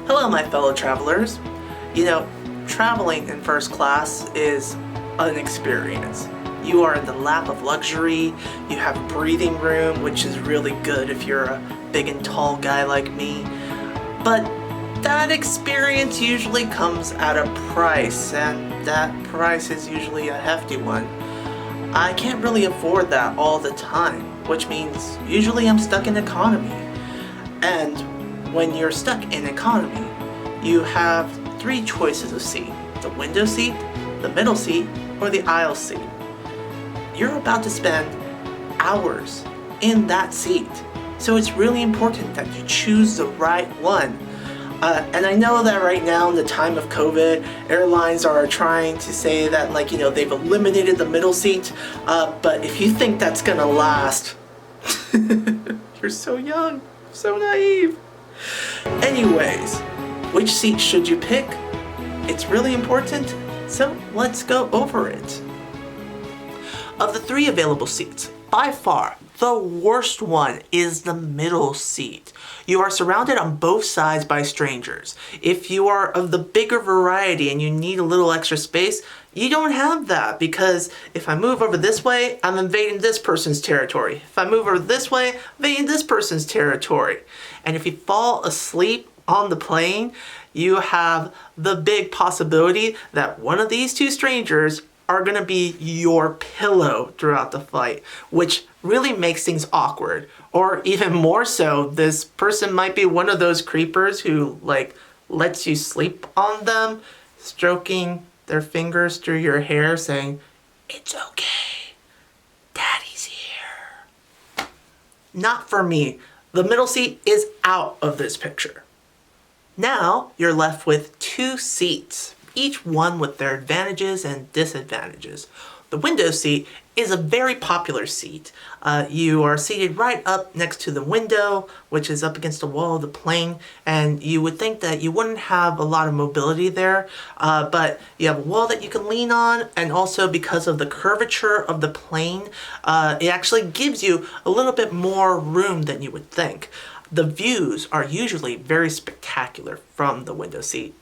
Hello, my fellow travelers. Traveling in first class is an experience. You are in the lap of luxury, you have breathing room, which is really good if you're a big and tall guy like me. But that experience usually comes at a price, and that price is usually a hefty one. I can't really afford that all the time, which means usually I'm stuck in economy. And when you're stuck in economy, you have three choices of seat: the window seat, the middle seat, or the aisle seat. You're about to spend hours in that seat, so it's really important that you choose the right one. And I know that right now in the time of COVID, airlines are trying to say that they've eliminated the middle seat, but if you think that's gonna last, you're so young, so naive. Anyways, which seat should you pick? It's really important, so let's go over it. Of the three available seats, by far, the worst one is the middle seat. You are surrounded on both sides by strangers. If you are of the bigger variety and you need a little extra space, you don't have that, because if I move over this way, I'm invading this person's territory. If I move over this way, I'm invading this person's territory. And if you fall asleep on the plane, you have the big possibility that one of these two strangers are going to be your pillow throughout the flight, which really makes things awkward. Or even more so, this person might be one of those creepers who lets you sleep on them, stroking their fingers through your hair saying, "It's okay, Daddy's here." Not for me. The middle seat is out of this picture. Now you're left with two seats, each one with their advantages and disadvantages. The window seat is a very popular seat. You are seated right up next to the window, which is up against the wall of the plane, and you would think that you wouldn't have a lot of mobility there, but you have a wall that you can lean on, and also because of the curvature of the plane, it actually gives you a little bit more room than you would think. The views are usually very spectacular from the window seat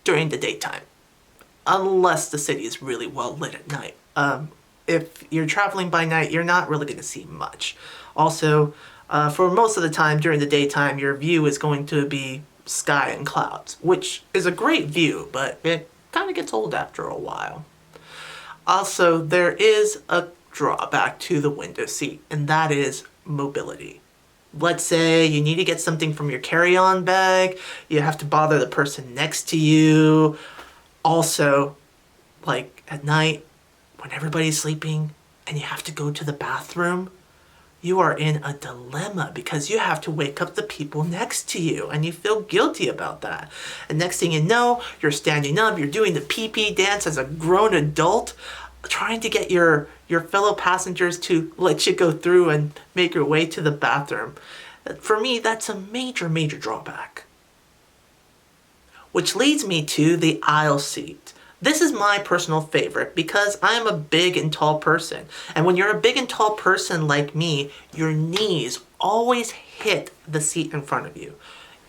during the daytime, unless the city is really well lit at night. If you're traveling by night, you're not really going to see much. Also, for most of the time during the daytime, your view is going to be sky and clouds, which is a great view, but it kind of gets old after a while. Also, there is a drawback to the window seat, and that is mobility. Let's say you need to get something from your carry-on bag, you have to bother the person next to you. Also, at night, when everybody's sleeping and you have to go to the bathroom, you are in a dilemma because you have to wake up the people next to you and you feel guilty about that. And next thing you know, you're standing up, you're doing the pee-pee dance as a grown adult, trying to get your fellow passengers to let you go through and make your way to the bathroom. For me, that's a major, major drawback. Which leads me to the aisle seat. This is my personal favorite because I am a big and tall person. And when you're a big and tall person like me, your knees always hit the seat in front of you.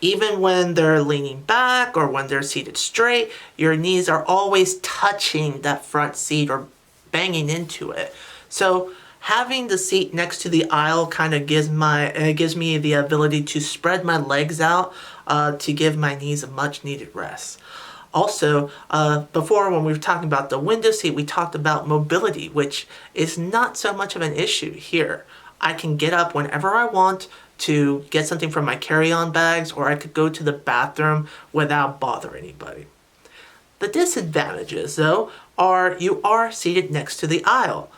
Even when they're leaning back or when they're seated straight, your knees are always touching that front seat or banging into it. So having the seat next to the aisle kind of gives me the ability to spread my legs out to give my knees a much needed rest. Also, before when we were talking about the window seat, we talked about mobility, which is not so much of an issue here. I can get up whenever I want to get something from my carry-on bags, or I could go to the bathroom without bothering anybody. The disadvantages, though, are you are seated next to the aisle,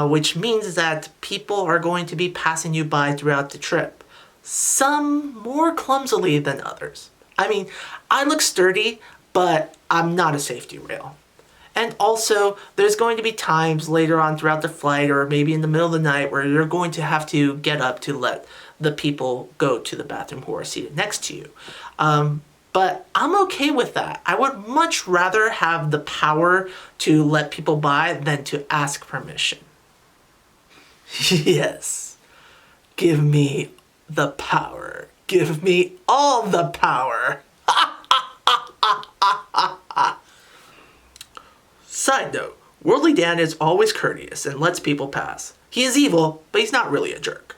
which means that people are going to be passing you by throughout the trip. Some more clumsily than others. I mean, I look sturdy, but I'm not a safety rail. And also, there's going to be times later on throughout the flight or maybe in the middle of the night where you're going to have to get up to let the people go to the bathroom who are seated next to you. But I'm okay with that. I would much rather have the power to let people by than to ask permission. Yes, give me the power. Give me all the power. Side note, Worldly Dan is always courteous and lets people pass. He is evil, but he's not really a jerk.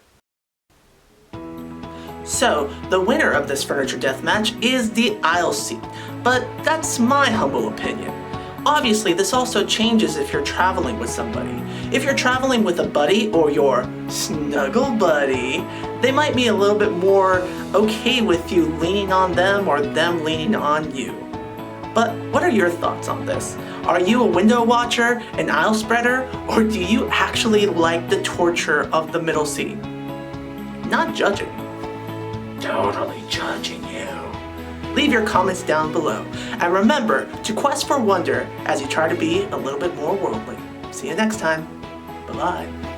So, the winner of this furniture deathmatch is the aisle seat, but that's my humble opinion. Obviously, this also changes if you're traveling with somebody. If you're traveling with a buddy or your snuggle buddy, they might be a little bit more okay with you leaning on them or them leaning on you. But what are your thoughts on this? Are you a window watcher, an aisle spreader, or do you actually like the torture of the middle seat? Not judging. Totally judging you. Leave your comments down below, and remember to quest for wonder as you try to be a little bit more worldly. See you next time. Bye-bye.